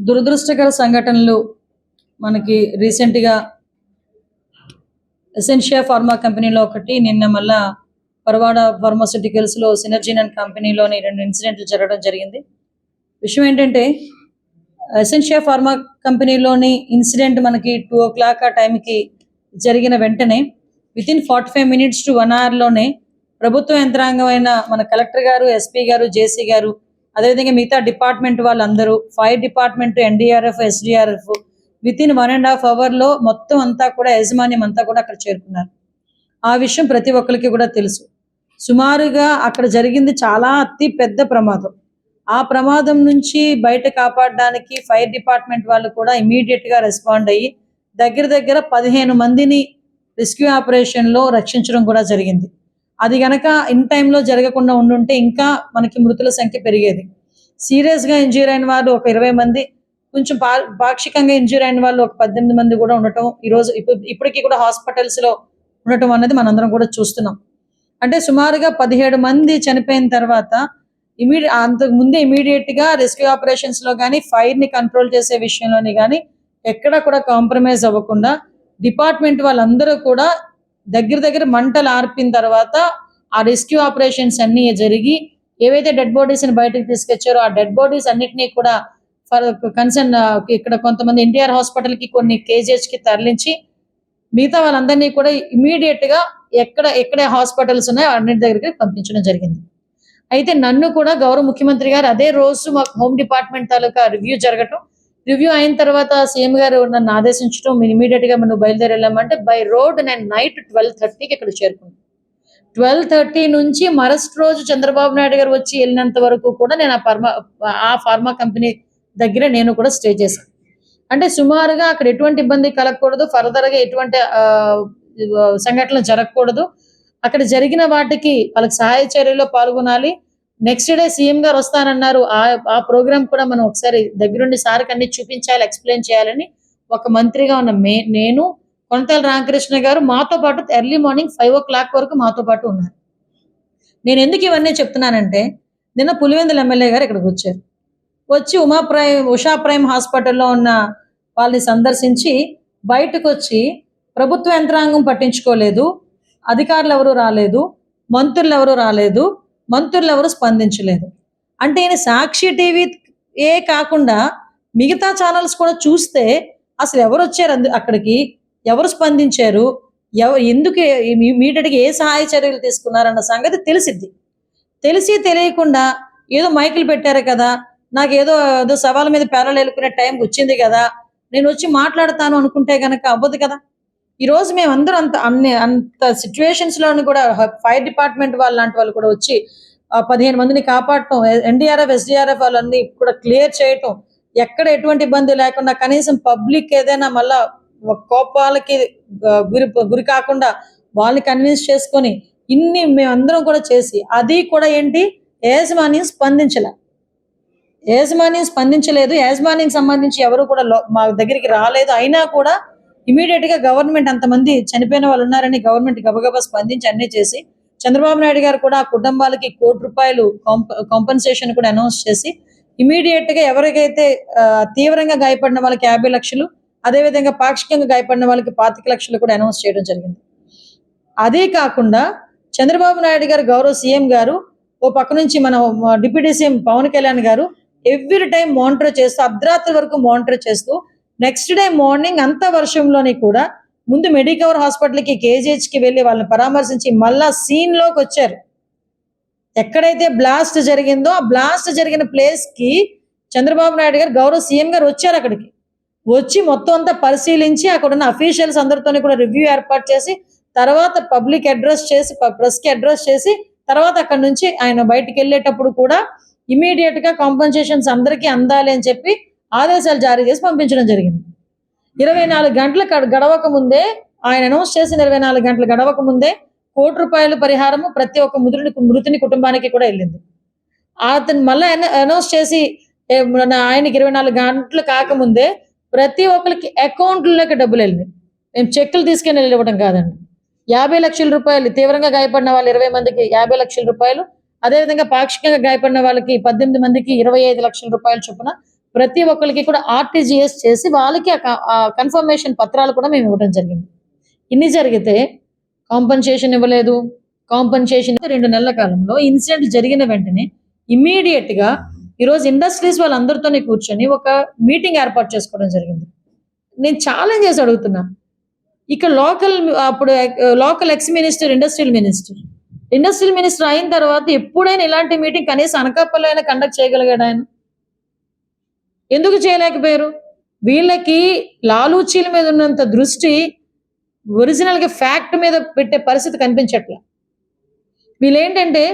దురదృష్టకర సంఘటనలు మనకి రీసెంట్గా ఎసెన్షియా ఫార్మా కంపెనీలో ఒకటి, నిన్న మళ్ళా పరవాడ ఫార్మాస్యూటికల్స్లో సినర్జిన్ అండ్ కంపెనీలోని 2 ఇన్సిడెంట్లు జరగడం జరిగింది. విషయం ఏంటంటే, ఎసెన్షియా ఫార్మా కంపెనీలోని ఇన్సిడెంట్ మనకి 2 o'clock ఆ టైంకి జరిగిన వెంటనే వితిన్ 45 minutes to 1 hourలోనే ప్రభుత్వ యంత్రాంగం అయిన మన కలెక్టర్ గారు, ఎస్పీ గారు, జేసీ గారు, అదేవిధంగా మిగతా డిపార్ట్మెంట్ వాళ్ళందరూ, fire department, NDRF, SDRF within 1.5 hourలో మొత్తం అంతా కూడా యాజమాన్యం అంతా కూడా అక్కడ చేరుకున్నారు. ఆ విషయం ప్రతి ఒక్కరికి కూడా తెలుసు. సుమారుగా అక్కడ జరిగింది చాలా అతి పెద్ద ప్రమాదం. ఆ ప్రమాదం నుంచి బయట కాపాడడానికి ఫైర్ డిపార్ట్మెంట్ వాళ్ళు కూడా ఇమీడియట్గా రెస్పాండ్ అయ్యి దగ్గర 15 మందిని రెస్క్యూ ఆపరేషన్లో రక్షించడం కూడా జరిగింది. అది గనక ఇన్ టైంలో జరగకుండా ఉండుంటే ఇంకా మనకి మృతుల సంఖ్య పెరిగేది. సీరియస్గా ఇంజ్యూర్ అయిన వాళ్ళు ఒక 20 మంది, కొంచెం పాక్షికంగా ఇంజ్యూర్ అయిన వాళ్ళు ఒక 18 మంది కూడా ఉండటం, ఈరోజు ఇప్పటికీ కూడా హాస్పిటల్స్లో ఉండటం అనేది మనందరం కూడా చూస్తున్నాం. అంటే సుమారుగా 17 మంది చనిపోయిన తర్వాత అంతకు ముందే ఇమీడియట్గా రెస్క్యూ ఆపరేషన్స్లో కానీ, ఫైర్ని కంట్రోల్ చేసే విషయంలోని కానీ ఎక్కడ కూడా కాంప్రమైజ్ అవ్వకుండా డిపార్ట్మెంట్ వాళ్ళందరూ కూడా దగ్గర మంటలు ఆర్పిన తర్వాత ఆ రెస్క్యూ ఆపరేషన్స్ అన్నీ జరిగి ఏవైతే డెడ్ బాడీస్ని బయటకు తీసుకొచ్చారో ఆ డెడ్ బాడీస్ అన్నిటినీ కూడా కన్సర్న్ ఇక్కడ కొంతమంది ఎన్టీఆర్ హాస్పిటల్కి, కొన్ని కేజీహెచ్కి తరలించి మిగతా వాళ్ళందరినీ కూడా ఇమీడియట్గా ఎక్కడ హాస్పిటల్స్ ఉన్నాయో అన్నిటి దగ్గరికి పంపించడం జరిగింది. అయితే నన్ను కూడా గౌరవ ముఖ్యమంత్రి గారు అదే రోజు మాకు హోమ్ డిపార్ట్మెంట్ తాలూకా రివ్యూ జరగటం, రివ్యూ అయిన తర్వాత సీఎం గారు నన్ను ఆదేశించడం, ఇమీడియట్గా మనం బయలుదేరి వెళ్ళామంటే బై రోడ్ నేను నైట్ 12:30కి ఇక్కడ చేరుకున్నాను. 12:30 నుంచి మరస్ట్ రోజు చంద్రబాబు నాయుడు గారు వచ్చి వెళ్ళినంత వరకు కూడా నేను ఆ ఫార్మా కంపెనీ దగ్గర నేను కూడా స్టే చేశాను. అంటే సుమారుగా అక్కడ ఎటువంటి ఇబ్బంది కలగకూడదు, ఫర్దర్గా ఎటువంటి సంఘటనలు జరగకూడదు. అక్కడ జరిగిన వాటికి వాళ్ళకి సహాయ చర్యలో పాల్గొనాలి. నెక్స్ట్ డే సీఎం గారు వస్తానన్నారు. ఆ ప్రోగ్రామ్ కూడా మనం ఒకసారి దగ్గరుండి సార్కి అన్ని చూపించాలి, ఎక్స్ప్లెయిన్ చేయాలని ఒక మంత్రిగా ఉన్న నేను, కొనతాల రామకృష్ణ గారు మాతో పాటు ఎర్లీ మార్నింగ్ 5 o'clock వరకు మాతో పాటు ఉన్నారు. నేను ఎందుకు ఇవన్నీ చెప్తున్నానంటే, నిన్న పులివెందుల ఎమ్మెల్యే గారు ఇక్కడికి వచ్చారు. వచ్చి ఉషా ప్రైమ్ హాస్పిటల్లో ఉన్న వాళ్ళని సందర్శించి బయటకు వచ్చి ప్రభుత్వ యంత్రాంగం పట్టించుకోలేదు, అధికారులు ఎవరు రాలేదు, మంత్రులు ఎవరు రాలేదు, మంత్రులు ఎవరు స్పందించలేదు. అంటే ఈయన సాక్షి టీవీ కాకుండా మిగతా ఛానల్స్ కూడా చూస్తే అసలు ఎవరు వచ్చారు అక్కడికి, ఎవరు స్పందించారు, ఎందుకు ఇమీడియట్గా ఏ సహాయ చర్యలు తీసుకున్నారన్న సంగతి తెలియకుండా ఏదో మైకులు పెట్టారు కదా, నాకు ఏదో సవాల్ మీద పేరలు వెళ్ళుకునే టైంకి వచ్చింది కదా, నేను వచ్చి మాట్లాడతాను అనుకుంటే కనుక అవ్వదు కదా. ఈరోజు మేమందరూ అంత సిచ్యువేషన్స్లోని కూడా ఫైర్ డిపార్ట్మెంట్ వాళ్ళు లాంటి వాళ్ళు కూడా వచ్చి 15 మందిని కాపాడటం, ఎన్డీఆర్ఎఫ్, ఎస్డీఆర్ఎఫ్ వాళ్ళని కూడా క్లియర్ చేయటం, ఎక్కడ ఎటువంటి ఇబ్బంది లేకుండా కనీసం పబ్లిక్ ఏదైనా మళ్ళా కోపాలకి గురి కాకుండా వాళ్ళని కన్విన్స్ చేసుకొని ఇన్ని మేమందరం కూడా చేసి, అది కూడా ఏంటి, యాజమాన్యం స్పందించలేదు. యాజమాన్యానికి సంబంధించి ఎవరు కూడా మా దగ్గరికి రాలేదు. అయినా కూడా ఇమీడియట్గా గవర్నమెంట్ అంతమంది చనిపోయిన వాళ్ళు ఉన్నారని గవర్నమెంట్ గబగబా స్పందించి అన్నీ చేసి, చంద్రబాబు నాయుడు గారు కూడా ఆ కుటుంబాలకి ₹1 కోటి కాంపెన్సేషన్ కూడా అనౌన్స్ చేసి ఇమీడియట్గా ఎవరికైతే తీవ్రంగా గాయపడిన వాళ్ళకి 50 లక్షలు, అదేవిధంగా పాక్షికంగా గాయపడిన వాళ్ళకి 25 లక్షలు కూడా అనౌన్స్ చేయడం జరిగింది. అదే కాకుండా చంద్రబాబు నాయుడు గారు గౌరవ సీఎం గారు ఓ పక్క నుంచి మన డిప్యూటీ సీఎం పవన్ కళ్యాణ్ గారు ఎవ్రీ టైం మానిటర్ చేస్తూ, అర్ధరాత్రి వరకు మానిటర్ చేస్తూ, నెక్స్ట్ డే మార్నింగ్ అంత వర్షంలోని కూడా ముందు మెడికవర్ హాస్పిటల్కి, కేజీహెచ్కి వెళ్ళి వాళ్ళని పరామర్శించి మళ్ళా సీన్లోకి వచ్చారు. ఎక్కడైతే బ్లాస్ట్ జరిగిందో ఆ బ్లాస్ట్ జరిగిన ప్లేస్కి చంద్రబాబు నాయుడు గారు గౌరవ సీఎం గారు వచ్చారు. అక్కడికి వచ్చి మొత్తం అంతా పరిశీలించి అక్కడ ఉన్న అఫీషియల్స్ అందరితోని కూడా రివ్యూ ఏర్పాటు చేసి, తర్వాత పబ్లిక్ అడ్రస్ చేసి, ప్రెస్కి అడ్రస్ చేసి, తర్వాత అక్కడ నుంచి ఆయన బయటికి వెళ్ళేటప్పుడు కూడా ఇమీడియట్గా కాంపెన్సేషన్స్ అందరికీ అందాలి అని చెప్పి ఆదేశాలు జారీ చేసి పంపించడం జరిగింది. 24 గంటలు గడవక ముందే, ఆయన అనౌన్స్ చేసిన 24 గంటలు గడవక ముందే ₹1 పరిహారము ప్రతి ఒక్క మృతుని కుటుంబానికి కూడా వెళ్ళింది. అతను మళ్ళీ అనౌన్స్ చేసి ఆయనకి 24 గంటలు కాకముందే ప్రతి ఒక్కరికి అకౌంట్లోకి డబ్బులు వెళ్ళినాయి. మేము చెక్కులు తీసుకెళ్ళి ఇవ్వడం కాదండి. ₹50 లక్షలు, తీవ్రంగా గాయపడిన వాళ్ళు 20 మందికి ₹50 లక్షలు, అదేవిధంగా పాక్షికంగా గాయపడిన వాళ్ళకి 18 మందికి ₹25 లక్షల చొప్పున ప్రతి ఒక్కరికి కూడా ఆర్టీజీఎస్ చేసి వాళ్ళకి ఆ కన్ఫర్మేషన్ పత్రాలు కూడా మేము ఇవ్వడం జరిగింది. ఇన్ని జరిగితే కాంపన్సేషన్ ఇవ్వలేదు. కాంపన్సేషన్ 2 నెలల కాలంలో ఇన్సిడెంట్ జరిగిన వెంటనే ఇమ్మీడియట్ గా ఈరోజు ఇండస్ట్రీస్ వాళ్ళందరితోనే కూర్చొని ఒక మీటింగ్ ఏర్పాటు చేసుకోవడం జరిగింది. నేను ఛాలెంజ్ చేసి అడుగుతున్నా, ఇక్కడ local ex minister industrial minister అయిన తర్వాత ఎప్పుడైనా ఇలాంటి మీటింగ్ కనీసం అనకాపల్లి అయినా కండక్ట్ చేయగలిగాడు ఆయన? ఎందుకు చేయలేకపోయారు? వీళ్ళకి లాలూచీల మీద ఉన్నంత దృష్టి ఒరిజినల్ గా ఫ్యాక్ట్ మీద పెట్టే పరిస్థితి కనిపించట్లే. వీళ్ళేంటంటే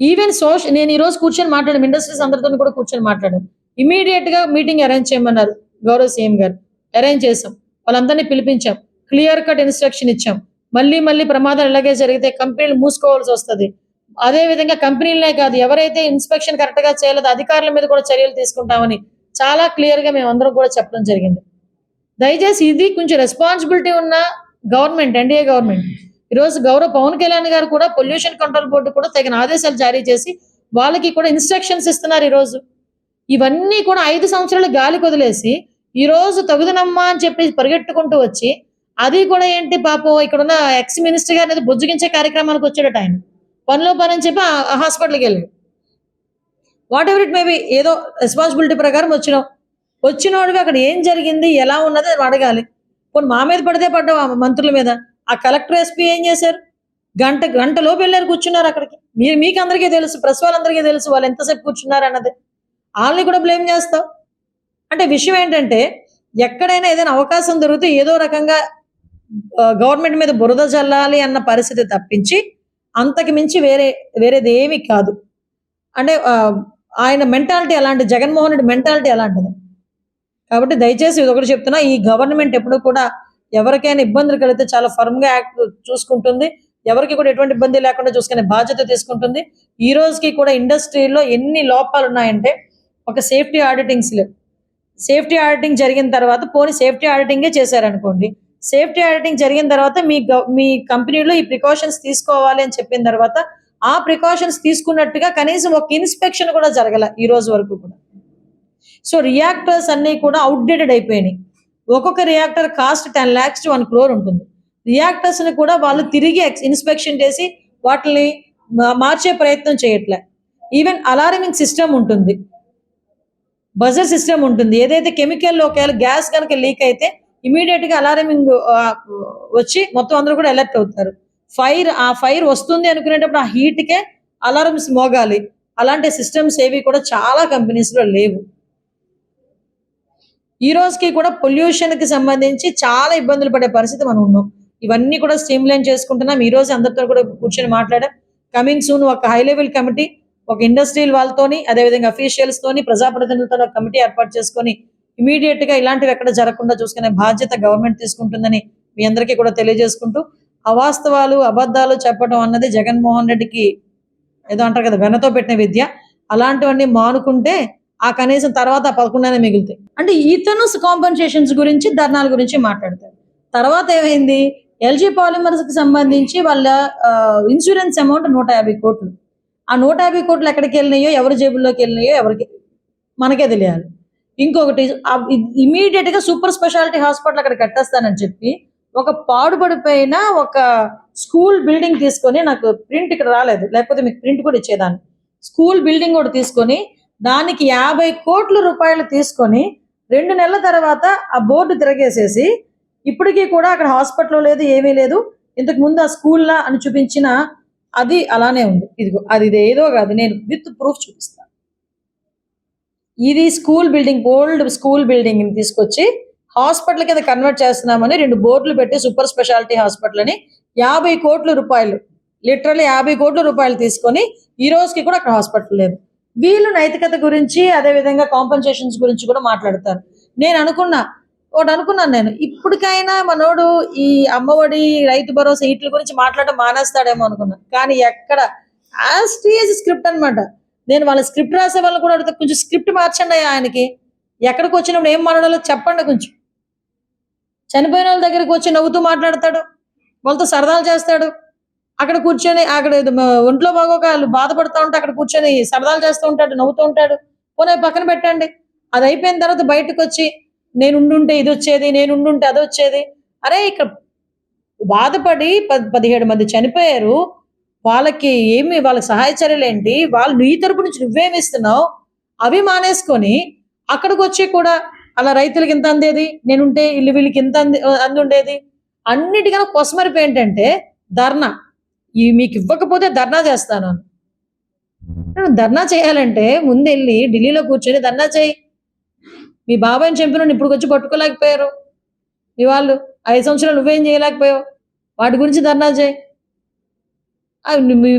ఈవెన్ నేను ఈ రోజు కూర్చొని మాట్లాడాను, ఇండస్ట్రీస్ అందరితో కూడా కూర్చొని మాట్లాడాను. ఇమీడియట్ గా మీటింగ్ అరేంజ్ చేయమన్నారు గౌరవ సీఎం గారు. అరేంజ్ చేసాం, వాళ్ళందరినీ పిలిపించాం, క్లియర్ కట్ ఇన్స్ట్రక్షన్ ఇచ్చాం. మళ్ళీ ప్రమాదాలు ఇలాగే జరిగితే కంపెనీలు మూసుకోవాల్సి వస్తుంది. అదే విధంగా కంపెనీలనే కాదు, ఎవరైతే ఇన్స్పెక్షన్ కరెక్ట్ గా చేయలేదో అధికారుల మీద కూడా చర్యలు తీసుకుంటామని చాలా క్లియర్ గా మేము అందరం కూడా చెప్పడం జరిగింది. దయచేసి ఇది కొంచెం రెస్పాన్సిబిలిటీ ఉన్న గవర్నమెంట్, ఎన్డీఏ గవర్నమెంట్. ఈరోజు గౌరవ పవన్ కళ్యాణ్ గారు కూడా పొల్యూషన్ కంట్రోల్ బోర్డు కూడా తగిన ఆదేశాలు జారీ చేసి వాళ్ళకి కూడా ఇన్స్ట్రక్షన్స్ ఇస్తున్నారు. ఈరోజు ఇవన్నీ కూడా 5 సంవత్సరాలు గాలికి వదిలేసి ఈ రోజు తగుదనమ్మా అని చెప్పి పరిగెట్టుకుంటూ వచ్చి, అది కూడా ఏంటి పాపం ఇక్కడ ఉన్న ఎక్స్ మినిస్టర్ గారు అనేది బుజ్జగించే కార్యక్రమానికి వచ్చాడట. ఆయన పనిలో పని అని చెప్పి హాస్పిటల్కి వెళ్ళాడు. వాట్ ఎవర్ ఇట్ మేబీ, ఏదో రెస్పాన్సిబిలిటీ ప్రకారం వచ్చినోడివి అక్కడ ఏం జరిగింది, ఎలా ఉన్నది అని అడగాలి. కొన్ని మా మీద పడితే పడ్డావు, ఆ మంత్రుల మీద. ఆ కలెక్టర్ ఎస్పీ ఏం చేశారు? గంట లోపు వెళ్ళారు, కూర్చున్నారు అక్కడికి. మీకు అందరికీ తెలుసు, ప్రెస్ వాళ్ళందరికీ తెలుసు వాళ్ళు ఎంతసేపు కూర్చున్నారు అన్నది. వాళ్ళని కూడా బ్లేమ్ చేస్తావు అంటే విషయం ఏంటంటే, ఎక్కడైనా ఏదైనా అవకాశం దొరికితే ఏదో రకంగా గవర్నమెంట్ మీద బురద జల్లాలి అన్న పరిస్థితి తప్పించి అంతకు మించి వేరేది ఏమీ కాదు. అంటే ఆయన మెంటాలిటీ అలాంటి, జగన్మోహన్ రెడ్డి మెంటాలిటీ అలాంటిది. కాబట్టి దయచేసి ఇది ఒకటి చెప్తున్నా, ఈ గవర్నమెంట్ ఎప్పుడు కూడా ఎవరికైనా ఇబ్బందులు కలిగితే చాలా ఫర్మ్ గా యాక్ట్ చూసుకుంటుంది. ఎవరికి కూడా ఎటువంటి ఇబ్బంది లేకుండా చూసుకునే బాధ్యత తీసుకుంటుంది. ఈ రోజుకి కూడా ఇండస్ట్రీలో ఎన్ని లోపాలు ఉన్నాయంటే, ఒక సేఫ్టీ ఆడిటింగ్స్ లేవు. సేఫ్టీ ఆడిటింగ్ జరిగిన తర్వాత పోనీ సేఫ్టీ ఆడిటింగే చేశారనుకోండి, సేఫ్టీ ఆడిటింగ్ జరిగిన తర్వాత మీ కంపెనీలో ఈ ప్రికాషన్స్ తీసుకోవాలి అని చెప్పిన తర్వాత ఆ ప్రికాషన్స్ తీసుకున్నట్టుగా కనీసం ఒక ఇన్స్పెక్షన్ కూడా జరగల ఈ రోజు వరకు కూడా. సో రియాక్టర్స్ అన్ని కూడా అవుట్డేటెడ్ అయిపోయినాయి. ఒక్కొక్క reactor cost 10 lakhs to 1 crore ఉంటుంది. రియాక్టర్స్ ని కూడా వాళ్ళు తిరిగి ఇన్స్పెక్షన్ చేసి వాటిని మార్చే ప్రయత్నం చేయట్లే. ఈవెన్ అలారమింగ్ సిస్టమ్ ఉంటుంది, బజర్ సిస్టమ్ ఉంటుంది. ఏదైతే కెమికల్ ఒకవేళ గ్యాస్ కనుక లీక్ అయితే ఇమీడియట్ గా అలారమింగ్ వచ్చి మొత్తం అందరూ కూడా అలర్ట్ అవుతారు. ఫైర్ వస్తుంది అనుకునేటప్పుడు ఆ హీట్ కే అలారమ్స్ మోగాలి. అలాంటి సిస్టమ్స్ ఏవి కూడా చాలా కంపెనీస్ లో లేవు. ఈ రోజుకి కూడా పొల్యూషన్ కి సంబంధించి చాలా ఇబ్బందులు పడే పరిస్థితి మనం ఉన్నాం. ఇవన్నీ కూడా స్ట్రీమ్ లైన్ చేసుకుంటున్నాం. ఈ రోజు అందరితో కూడా కూర్చొని మాట్లాడాం. కమింగ్ సూన్ ఒక హై లెవెల్ కమిటీ, ఒక ఇండస్ట్రియల్ వాళ్ళతోని, అదేవిధంగా అఫీషియల్స్ తోని, ప్రజాప్రతినిధులతో ఒక కమిటీ ఏర్పాటు చేసుకొని ఇమీడియట్ గా ఇలాంటివి ఎక్కడ జరగకుండా చూసుకునే బాధ్యత గవర్నమెంట్ తీసుకుంటుందని మీ అందరికీ కూడా తెలియజేసుకుంటూ, అవాస్తవాలు అబద్ధాలు చెప్పడం అన్నది జగన్మోహన్ రెడ్డికి ఏదో అంటారు కదా, వెనతో పెట్టిన విద్య. అలాంటివన్నీ మానుకుంటే ఆ కనీసం తర్వాత 11 మిగులుతాయి. అంటే ఇతను కాంపన్సేషన్స్ గురించి, ధర్నాల గురించి మాట్లాడతారు. తర్వాత ఏమైంది, ఎల్జీ పాలిమర్స్ కి సంబంధించి వాళ్ళ ఇన్సూరెన్స్ అమౌంట్ 150 కోట్లు. ఆ 150 కోట్లు ఎక్కడికి వెళ్ళినాయో, ఎవరి జేబుల్లోకి వెళ్ళినాయో ఎవరికి మనకే తెలియాలి. ఇంకొకటి, ఇమీడియట్ గా సూపర్ స్పెషాలిటీ హాస్పిటల్ అక్కడ కట్టేస్తానని చెప్పి ఒక పాడుపడిపోయిన ఒక స్కూల్ బిల్డింగ్ తీసుకొని, నాకు ప్రింట్ ఇక్కడ రాలేదు, లేకపోతే మీకు ప్రింట్ కూడా ఇచ్చేదాన్ని. స్కూల్ బిల్డింగ్ కూడా తీసుకొని దానికి 50 కోట్ల రూపాయలు తీసుకొని 2 నెలల తర్వాత ఆ బోర్డు తిరగేసేసి ఇప్పటికీ కూడా అక్కడ హాస్పిటల్ లేదు, ఏమీ లేదు. ఇంతకు ముందు ఆ స్కూల్లా అని చూపించిన అది అలానే ఉంది. ఇదిగో అది ఏదో కాదు, నేను విత్ ప్రూఫ్ చూపిస్తాను. ఇది school building, old school building ని తీసుకొచ్చి హాస్పిటల్ కింద కన్వర్ట్ చేస్తున్నామని 2 బోర్డులు పెట్టి సూపర్ స్పెషాలిటీ హాస్పిటల్ అని 50 కోట్ల రూపాయలు, లిటరల్లీ 50 కోట్ల రూపాయలు తీసుకొని ఈ రోజుకి కూడా అక్కడ హాస్పిటల్ లేదు. వీళ్ళు నైతికత గురించి, అదే విధంగా కాంపన్సేషన్స్ గురించి కూడా మాట్లాడతారు. నేను అనుకున్నాను నేను, ఇప్పటికైనా మనోడు ఈ అమ్మఒడి, రైతు భరోసా వీటి గురించి మాట్లాడడం మానేస్తాడేమో అనుకున్నాను. కానీ ఎక్కడ, యాజ్ స్క్రిప్ట్ అనమాట. నేను వాళ్ళ స్క్రిప్ట్ రాసే వాళ్ళని కూడా అడుగుతా, కొంచెం స్క్రిప్ట్ మార్చండి ఆయనకి. ఎక్కడికి వచ్చినప్పుడు ఏం మాట్లాడాలో చెప్పండి. కొంచెం చనిపోయిన వాళ్ళ దగ్గరికి వచ్చి నవ్వుతూ మాట్లాడతాడు, వాళ్ళతో సరదాలు చేస్తాడు. అక్కడ కూర్చొని, అక్కడ ఒంట్లో బాగోక వాళ్ళు బాధపడుతూ ఉంటే అక్కడ కూర్చొని సరదాలు చేస్తూ ఉంటాడు, నవ్వుతూ ఉంటాడు. పోనీ పక్కన పెట్టండి. అది అయిపోయిన తర్వాత బయటకు వచ్చి నేను ఉండుంటే ఇది వచ్చేది, నేను ఉండుంటే అది వచ్చేది. అరే ఇక్కడ బాధపడి 17 మంది చనిపోయారు. వాళ్ళకి వాళ్ళకి సహాయ చర్యలేంటి? వాళ్ళు నీ తరపు నుంచి నువ్వేమి ఇస్తున్నావు? అవి మానేసుకొని అక్కడికొచ్చి కూడా అలా రైతులకి ఇంత అందేది, నేనుంటే వీళ్ళకి ఇంత అందుండేది. అన్నిటికన్నా కొసమెరుపు ఏంటంటే ధర్నా. మీకు ఇవ్వకపోతే ధర్నా చేస్తాను అని. ధర్నా చేయాలంటే ముందెళ్ళి ఢిల్లీలో కూర్చొని ధర్నా చేయి. మీ బాబాయిని చంపినోడిని ఇప్పుడు వచ్చి పట్టుకోలేకపోయారు మీ వాళ్ళు. 5 సంవత్సరాలు నువ్వేం చేయలేకపోయావు. వాటి గురించి ధర్నా చేయి.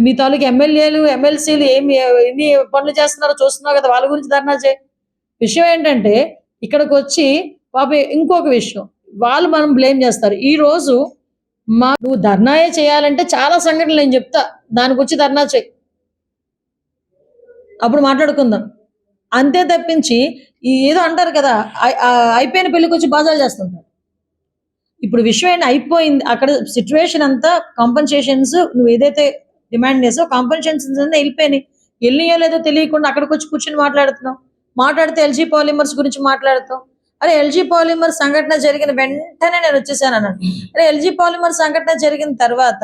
మీ తాలూకు ఎమ్మెల్యేలు, ఎమ్మెల్సీలు ఎన్ని పనులు చేస్తున్నారో చూస్తున్నావు కదా, వాళ్ళ గురించి ధర్నా చేయి. విషయం ఏంటంటే ఇక్కడికి వచ్చి ఇంకొక విషయం, వాళ్ళు మనం బ్లేమ్ చేస్తారు. ఈ రోజు నువ్వు ధర్నాయే చేయాలంటే చాలా సంఘటనలు నేను చెప్తా, దానికి వచ్చి ధర్నా చేయి, అప్పుడు మాట్లాడుకుందాం. అంతే తప్పించి ఏదో అంటారు కదా, అయిపోయిన పెళ్లికి వచ్చి బాజాలు చేస్తుంటారు. ఇప్పుడు విషయం ఏంటి, అయిపోయింది అక్కడ సిచ్యువేషన్ అంతా. కాంపన్సేషన్స్ నువ్వు ఏదైతే డిమాండ్ చేసావు, కాంపన్సేషన్స్ వెళ్ళిపోయినాయి. వెళ్ళియో లేదో తెలియకుండా అక్కడికి వచ్చి కూర్చొని మాట్లాడితే ఎల్జీ పాలిమర్స్ గురించి మాట్లాడతావు. అరే ఎల్జీ పాలిమర్ సంఘటన జరిగిన వెంటనే నేను వచ్చేసాను అన్నాడు. అరే ఎల్జీ పాలిమర్ సంఘటన జరిగిన తర్వాత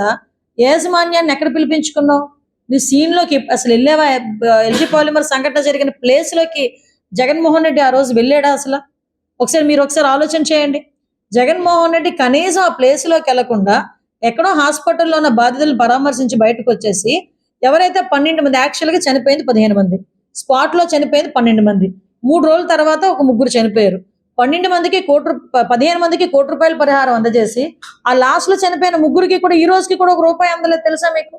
యాజమాన్యాన్ని ఎక్కడ పిలిపించుకున్నావు? నువ్వు సీన్లోకి అసలు వెళ్ళావా? ఎల్జీ పాలిమర్ సంఘటన జరిగిన ప్లేస్లోకి జగన్మోహన్ రెడ్డి ఆ రోజు వెళ్ళాడా అసలు? మీరు ఒకసారి ఆలోచన చేయండి. జగన్మోహన్ రెడ్డి కనీసం ఆ ప్లేస్లోకి వెళ్లకుండా ఎక్కడో హాస్పిటల్లో ఉన్న బాధితులను పరామర్శించి బయటకు వచ్చేసి, ఎవరైతే 12 మంది, యాక్చువల్గా చనిపోయింది 15 మంది, స్పాట్లో చనిపోయింది 12 మంది, 3 రోజుల తర్వాత ఒక 3 చనిపోయారు. 12 మందికి 15 మందికి ₹1 కోటి పరిహారం అందజేసి ఆ లాస్ట్ లో చనిపోయిన 3కి కూడా ఈ రోజుకి కూడా ₹1 అందలేదు. తెలుసా మీకు?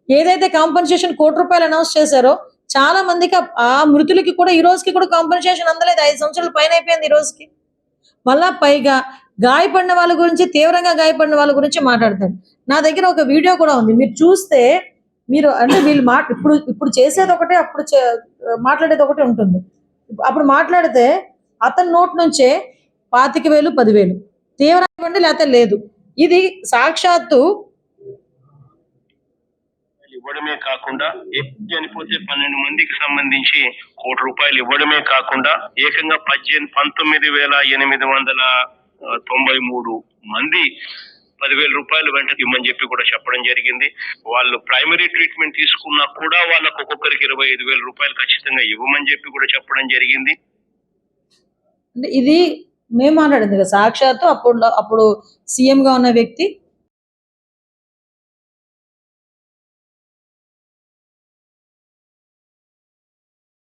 ఏదైతే కాంపన్సేషన్ ₹1 అనౌన్స్ చేశారో చాలా మందికి ఆ మృతులకి కూడా ఈ రోజుకి కూడా కాంపన్సేషన్ అందలేదు. 5 సంవత్సరాల పైన అయిపోయింది ఈ రోజుకి. మళ్ళా పైగా గాయపడిన వాళ్ళ గురించి, తీవ్రంగా గాయపడిన వాళ్ళ గురించి మాట్లాడతాడు. నా దగ్గర ఒక వీడియో కూడా ఉంది, మీరు చూస్తే మీరు అంటే వీళ్ళు ఇప్పుడు చేసేది ఒకటే, అప్పుడు మాట్లాడేది ఒకటి ఉంటుంది. అప్పుడు మాట్లాడితే అతని నోట్ నుంచే 25,000, 10,000 తీవ్రంగా లేకపోతే లేదు. ఇది సాక్షాత్తు ఇవ్వడమే కాకుండా చనిపోతే 12 మందికి సంబంధించి ₹1 ఇవ్వడమే కాకుండా ఏకంగా 19,893 మంది ₹10,000 వెంట ఇవ్వమని చెప్పి కూడా చెప్పడం జరిగింది. వాళ్ళు ప్రైమరీ ట్రీట్మెంట్ తీసుకున్నా కూడా వాళ్ళకు ఒక్కొక్కరికి ₹25,000 ఖచ్చితంగా ఇవ్వమని చెప్పి కూడా చెప్పడం జరిగింది. ఇది మేము మాట్లాడింది కదా, సాక్షాత్తు అప్పుడు సీఎం గా ఉన్న వ్యక్తి